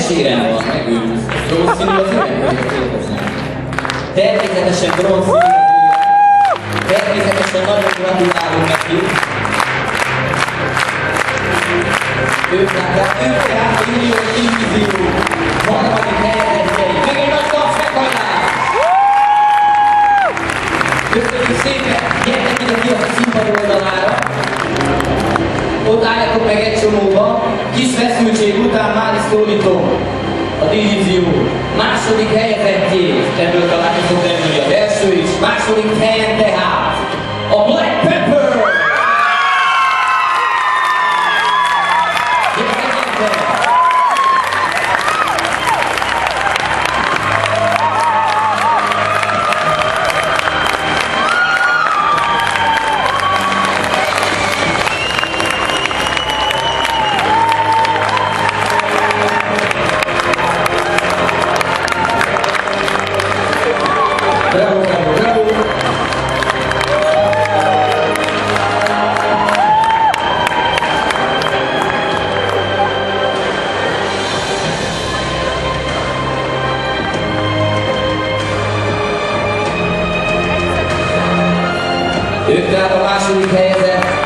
sérem van nekünk. Bronzszínű az üvegkönyvet kérdezem. Természetesen bronzszínű az üveg. Természetesen nagyon gratulálunk neki. Ők tehát a Junior Divízió harmadik helyezettjei. Meg egy nagy tapsmeghajlás! Köszönjük szépen! Gyertek ide ki a színpad oldalára. Ott álljatok meg egy csomóba. Kis feszültség után már is szólítom a divízió második helyezettjét. Ebből talán ki fog derülni az első is. Második helyen tehát a Black Pepper! Bravo, bravo, bravo! Ők tehát a második helyezett